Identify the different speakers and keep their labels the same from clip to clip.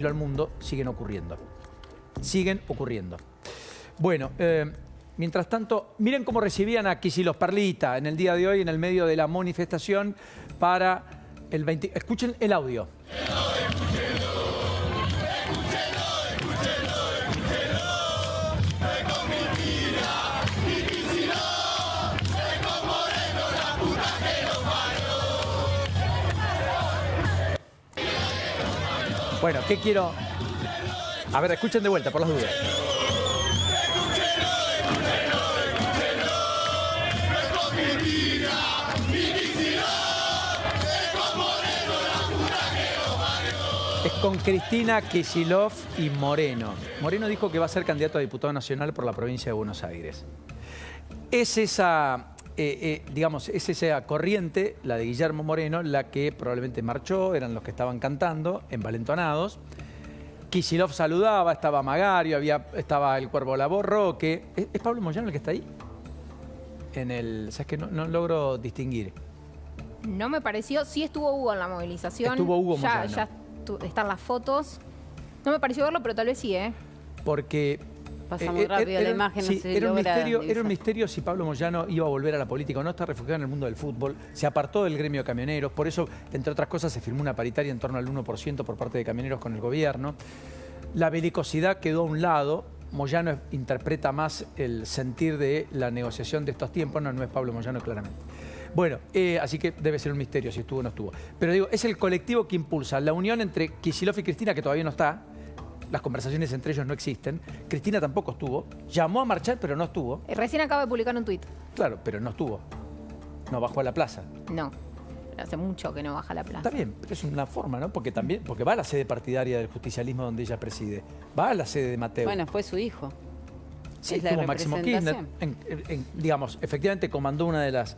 Speaker 1: al mundo siguen ocurriendo. Siguen ocurriendo. Bueno, mientras tanto, miren cómo recibían a Kicillof Perlita en el día de hoy en el medio de la manifestación para el 20... Escuchen el audio. Bueno, ¿qué quiero? A ver, escuchen de vuelta, por las dudas. Es con Cristina, Kicillof y Moreno. Moreno dijo que va a ser candidato a diputado nacional por la provincia de Buenos Aires. Es esa... digamos, es esa corriente, la de Guillermo Moreno, la que probablemente marchó, eran los que estaban cantando, envalentonados. Kicillof saludaba, estaba Magario, estaba el Cuervo Laborroque. ¿Es Pablo Moyano el que está ahí? ¿Sabes qué? No logro distinguir.
Speaker 2: No me pareció, sí estuvo Hugo en la movilización.
Speaker 1: Estuvo Hugo Moyano.
Speaker 2: Ya están las fotos. No me pareció verlo, pero tal vez sí, ¿eh?
Speaker 1: Porque...
Speaker 3: Pasa muy rápido la imagen,
Speaker 1: sí,
Speaker 3: no se
Speaker 1: era
Speaker 3: logra
Speaker 1: un misterio si Pablo Moyano iba a volver a la política o no. Está refugiado en el mundo del fútbol, se apartó del gremio de camioneros, por eso, entre otras cosas, se firmó una paritaria en torno al 1% por parte de camioneros con el gobierno. La belicosidad quedó a un lado. Moyano interpreta más el sentir de la negociación de estos tiempos, no es Pablo Moyano claramente. Bueno, así que debe ser un misterio si estuvo o no estuvo. Pero digo, es el colectivo que impulsa la unión entre Kicillof y Cristina, que todavía no está. Las conversaciones entre ellos no existen. Cristina tampoco estuvo. Llamó a marchar, pero no estuvo.
Speaker 2: Recién acaba de publicar un tuit.
Speaker 1: Claro, pero no estuvo. No bajó a la plaza.
Speaker 2: No, pero hace mucho que no baja a la plaza.
Speaker 1: Está bien, pero es una forma, ¿no? Porque va a la sede partidaria del justicialismo donde ella preside. Va a la sede de Mateo.
Speaker 3: Bueno, fue su hijo.
Speaker 1: Sí,
Speaker 3: es la
Speaker 1: estuvo Máximo Kirchner.
Speaker 3: representación.
Speaker 1: Digamos, efectivamente comandó una de las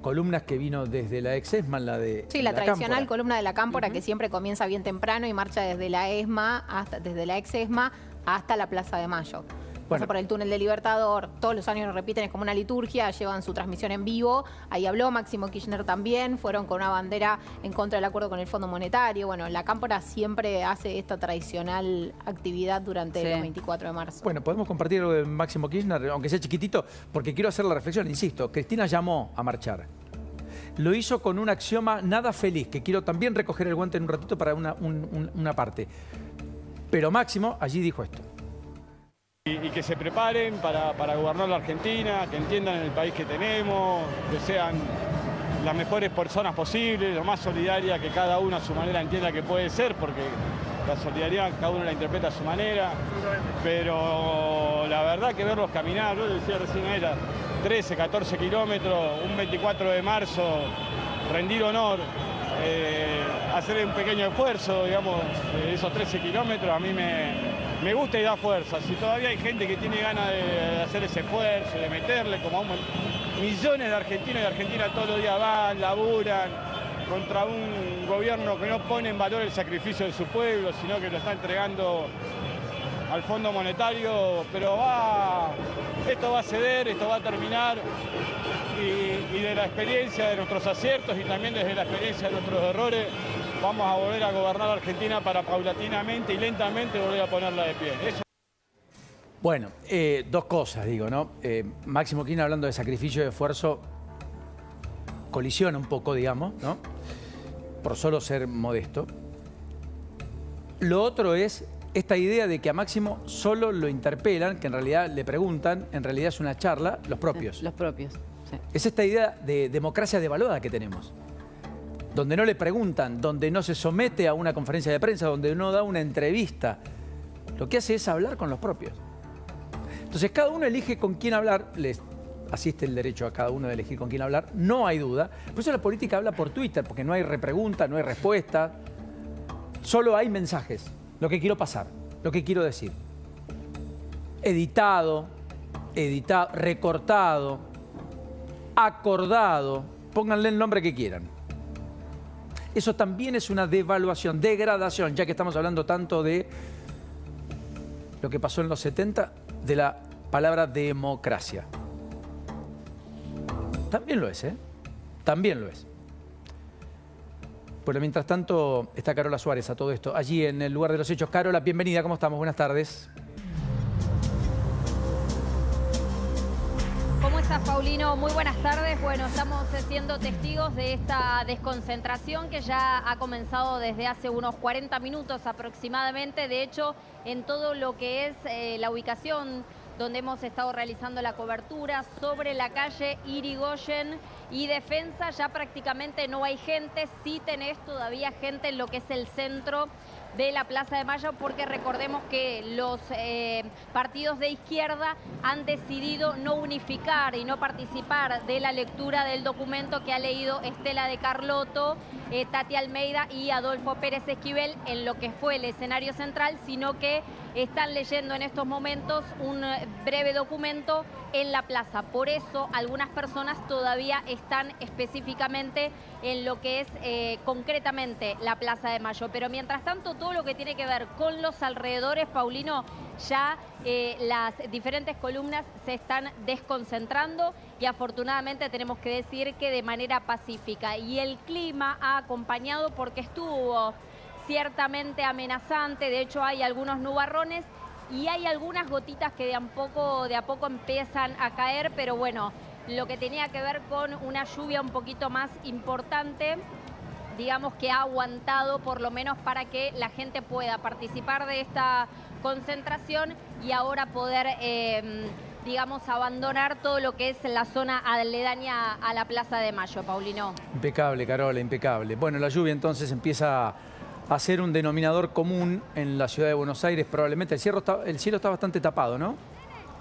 Speaker 1: columnas que vino desde la ex-ESMA, la de
Speaker 2: sí, la tradicional
Speaker 1: Cámpora.
Speaker 2: columna de la Cámpora, que siempre comienza bien temprano y marcha desde la ESMA, desde la ex-ESMA hasta la Plaza de Mayo. Pasa por el túnel de Libertador, todos los años lo repiten, es como una liturgia, llevan su transmisión en vivo. Ahí habló Máximo Kirchner también, fueron con una bandera en contra del acuerdo con el Fondo Monetario. Bueno, la Cámpora siempre hace esta tradicional actividad durante los 24 de marzo.
Speaker 1: Bueno, podemos compartir algo de Máximo Kirchner, aunque sea chiquitito, porque quiero hacer la reflexión, insisto. Cristina llamó a marchar. Lo hizo con un axioma nada feliz, que quiero también recoger el guante en un ratito para una parte. Pero Máximo allí dijo esto.
Speaker 4: Y que se preparen para gobernar la Argentina, que entiendan el país que tenemos, que sean las mejores personas posibles, lo más solidaria que cada uno a su manera entienda que puede ser, porque la solidaridad cada uno la interpreta a su manera, pero la verdad que verlos caminar, yo decía recién era 13, 14 kilómetros, un 24 de marzo, rendir honor, hacer un pequeño esfuerzo, digamos, esos 13 kilómetros a mí me gusta y da fuerza. Si todavía hay gente que tiene ganas de hacer ese esfuerzo, de meterle, como millones de argentinos y de argentinas todos los días van, laburan contra un gobierno que no pone en valor el sacrificio de su pueblo, sino que lo está entregando al Fondo Monetario, pero esto va a ceder, esto va a terminar, y de la experiencia de nuestros aciertos y también desde la experiencia de nuestros errores, vamos a volver a gobernar la Argentina para paulatinamente y lentamente volver a ponerla de pie. Eso...
Speaker 1: Bueno, dos cosas, digo, ¿no? Máximo Kirchner, hablando de sacrificio y de esfuerzo, colisiona un poco, digamos, ¿no? Por solo ser modesto. Lo otro es esta idea de que a Máximo solo lo interpelan, que en realidad le preguntan, en realidad es una charla, los propios.
Speaker 3: Sí, los propios, sí.
Speaker 1: Es esta idea de democracia devaluada que tenemos. Donde no le preguntan, donde no se somete a una conferencia de prensa, donde no da una entrevista. Lo que hace es hablar con los propios. Entonces cada uno elige con quién hablar, les asiste el derecho a cada uno de elegir con quién hablar, no hay duda. Por eso la política habla por Twitter, porque no hay repregunta, no hay respuesta, solo hay mensajes, lo que quiero pasar, lo que quiero decir. Editado, recortado, acordado, pónganle el nombre que quieran. Eso también es una devaluación, degradación, ya que estamos hablando tanto de lo que pasó en los 70, de la palabra democracia. También lo es, ¿eh? También lo es. Bueno, mientras tanto está Carola Suárez a todo esto, allí en el lugar de los hechos. Carola, bienvenida, ¿cómo estamos? Buenas tardes.
Speaker 5: ¿Cómo estás, Paulino? Muy buenas tardes. Bueno, estamos siendo testigos de esta desconcentración que ya ha comenzado desde hace unos 40 minutos aproximadamente. De hecho, en todo lo que es la ubicación donde hemos estado realizando la cobertura, sobre la calle Irigoyen y Defensa, ya prácticamente no hay gente. Sí tenés todavía gente en lo que es el centro de la Plaza de Mayo, porque recordemos que los partidos de izquierda han decidido no unificar y no participar de la lectura del documento que ha leído Estela de Carlotto, Tati Almeida y Adolfo Pérez Esquivel en lo que fue el escenario central, sino que están leyendo en estos momentos un breve documento en la plaza. Por eso algunas personas todavía están específicamente en lo que es concretamente la Plaza de Mayo. Pero mientras tanto, todo lo que tiene que ver con los alrededores, Paulino, ya las diferentes columnas se están desconcentrando y afortunadamente tenemos que decir que de manera pacífica. Y el clima ha acompañado porque estuvo ciertamente amenazante. De hecho, hay algunos nubarrones y hay algunas gotitas que de a poco empiezan a caer, pero bueno, lo que tenía que ver con una lluvia un poquito más importante, digamos que ha aguantado por lo menos para que la gente pueda participar de esta concentración y ahora poder, digamos, abandonar todo lo que es la zona aledaña a la Plaza de Mayo, Paulino.
Speaker 1: Impecable, Carola, impecable. Bueno, la lluvia entonces empieza a ser un denominador común en la ciudad de Buenos Aires. Probablemente el cielo está bastante tapado, ¿no?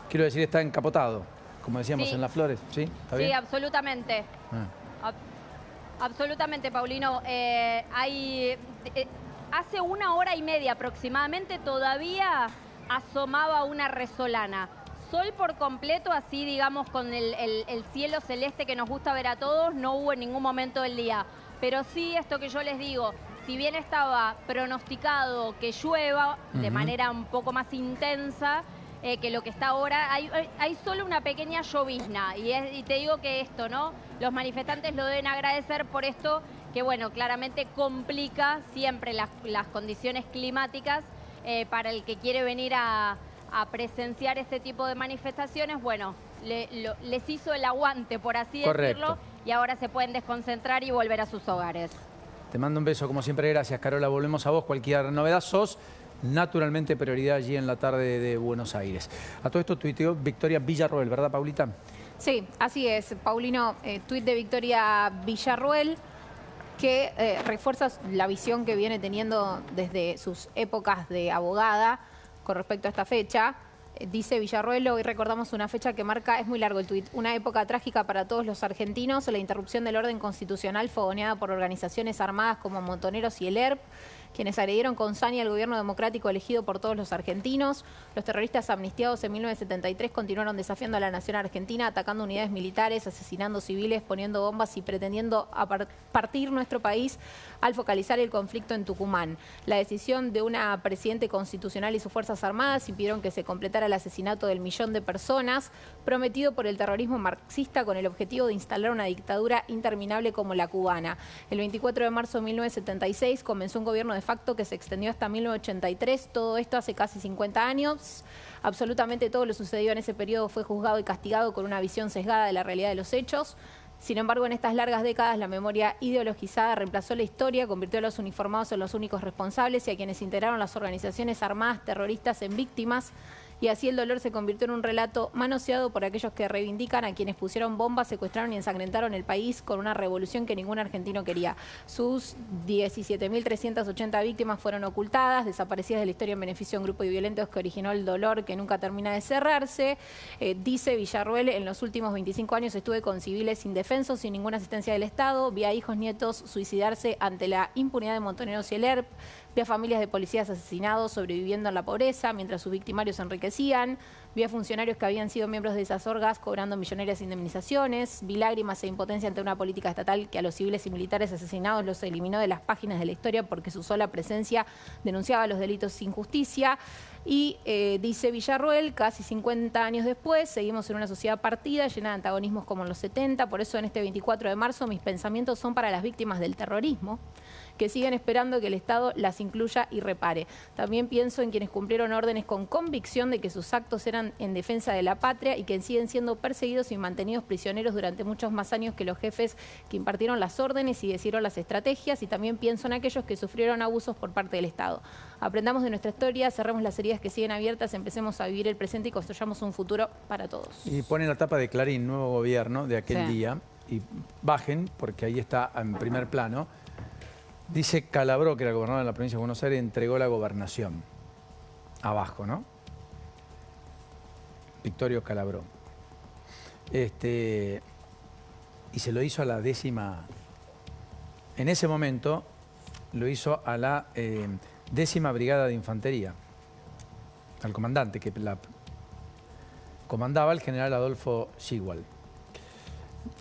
Speaker 1: Quiero decir, está encapotado, como decíamos, sí, en Las Flores. ¿Sí? ¿Está bien?
Speaker 5: Sí, absolutamente. Absolutamente, Paulino. Hace 1 hora y media aproximadamente todavía asomaba una resolana. Sol por completo, así digamos con el cielo celeste que nos gusta ver a todos, no hubo en ningún momento del día. Pero sí, esto que yo les digo, si bien estaba pronosticado que llueva de manera un poco más intensa que lo que está ahora, hay solo una pequeña llovizna. Y te digo que esto, ¿no? Los manifestantes lo deben agradecer por esto, que bueno, claramente complica siempre las condiciones climáticas para el que quiere venir a presenciar este tipo de manifestaciones. Bueno, les hizo el aguante, por así decirlo, y ahora se pueden desconcentrar y volver a sus hogares.
Speaker 1: Te mando un beso, como siempre, gracias, Carola. Volvemos a vos. Cualquier novedad, sos naturalmente prioridad allí en la tarde de Buenos Aires. A todo esto tuiteó Victoria Villarroel, ¿verdad, Paulita?
Speaker 2: Sí, así es, Paulino. Tuit de Victoria Villarroel, que refuerza la visión que viene teniendo desde sus épocas de abogada con respecto a esta fecha. Dice Villarroel: hoy recordamos una fecha que marca, es muy largo el tuit, una época trágica para todos los argentinos, la interrupción del orden constitucional fogoneada por organizaciones armadas como Montoneros y el ERP, quienes agredieron con saña al gobierno democrático elegido por todos los argentinos. Los terroristas amnistiados en 1973 continuaron desafiando a la nación argentina, atacando unidades militares, asesinando civiles, poniendo bombas y pretendiendo partir nuestro país al focalizar el conflicto en Tucumán. La decisión de una presidente constitucional y sus Fuerzas Armadas impidieron que se completara el asesinato del 1.000.000 de personas prometido por el terrorismo marxista con el objetivo de instalar una dictadura interminable como la cubana. El 24 de marzo de 1976 comenzó un gobierno de facto que se extendió hasta 1983, todo esto hace casi 50 años. Absolutamente todo lo sucedido en ese periodo fue juzgado y castigado con una visión sesgada de la realidad de los hechos. Sin embargo, en estas largas décadas la memoria ideologizada reemplazó la historia, convirtió a los uniformados en los únicos responsables y a quienes integraron las organizaciones armadas terroristas en víctimas. Y así el dolor se convirtió en un relato manoseado por aquellos que reivindican a quienes pusieron bombas, secuestraron y ensangrentaron el país con una revolución que ningún argentino quería. Sus 17.380 víctimas fueron ocultadas, desaparecidas de la historia en beneficio de un grupo de violentos que originó el dolor que nunca termina de cerrarse. Dice Villarroel: en los últimos 25 años estuve con civiles indefensos, sin ninguna asistencia del Estado, vi a hijos, nietos suicidarse ante la impunidad de Montoneros y el ERP, vi a familias de policías asesinados sobreviviendo en la pobreza mientras sus victimarios se enriquecían, vi a funcionarios que habían sido miembros de esas orgas cobrando millonarias indemnizaciones, vi lágrimas e impotencia ante una política estatal que a los civiles y militares asesinados los eliminó de las páginas de la historia porque su sola presencia denunciaba los delitos sin justicia. Y dice Villarroel, casi 50 años después, seguimos en una sociedad partida, llena de antagonismos como en los 70, por eso en este 24 de marzo mis pensamientos son para las víctimas del terrorismo, que siguen esperando que el Estado las incluya y repare. También pienso en quienes cumplieron órdenes con convicción de que sus actos eran en defensa de la patria y que siguen siendo perseguidos y mantenidos prisioneros durante muchos más años que los jefes que impartieron las órdenes y decidieron las estrategias. Y también pienso en aquellos que sufrieron abusos por parte del Estado. Aprendamos de nuestra historia, cerremos las heridas que siguen abiertas, empecemos a vivir el presente y construyamos un futuro para todos.
Speaker 1: Y ponen la tapa de Clarín, nuevo gobierno de aquel día, y bajen, porque ahí está en primer plano. Dice Calabró, que era gobernador de la provincia de Buenos Aires, entregó la gobernación. Abajo, ¿no? Victorio Calabró. Y se lo hizo a la 10ª. En ese momento lo hizo a la 10ª Brigada de Infantería. Al comandante que la comandaba el general Adolfo Schigual.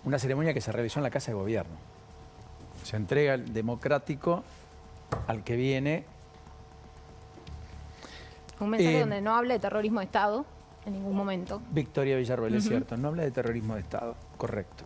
Speaker 1: Una ceremonia que se realizó en la Casa de Gobierno. Se entrega el democrático al que viene.
Speaker 2: Un mensaje donde no habla de terrorismo de Estado en ningún momento.
Speaker 1: Victoria Villarroel, es cierto, no habla de terrorismo de Estado, correcto.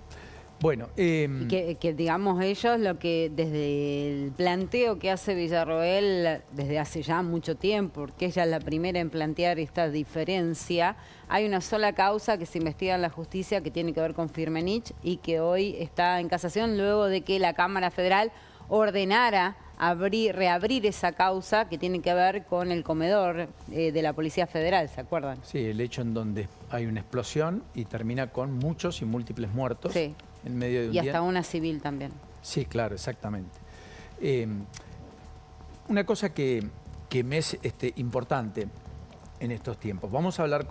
Speaker 1: Bueno,
Speaker 3: y que digamos ellos lo que desde el planteo que hace Villarroel desde hace ya mucho tiempo, porque ella es la primera en plantear esta diferencia, hay una sola causa que se investiga en la justicia que tiene que ver con Firmenich y que hoy está en casación luego de que la Cámara Federal ordenara reabrir esa causa que tiene que ver con el comedor de la Policía Federal, ¿se acuerdan?
Speaker 1: Sí, el hecho en donde hay una explosión y termina con muchos y múltiples muertos.
Speaker 3: Sí.
Speaker 1: En medio de un
Speaker 3: y hasta
Speaker 1: día.
Speaker 3: Una civil también.
Speaker 1: Sí, claro, exactamente. Una cosa que me es importante en estos tiempos. Vamos a hablar con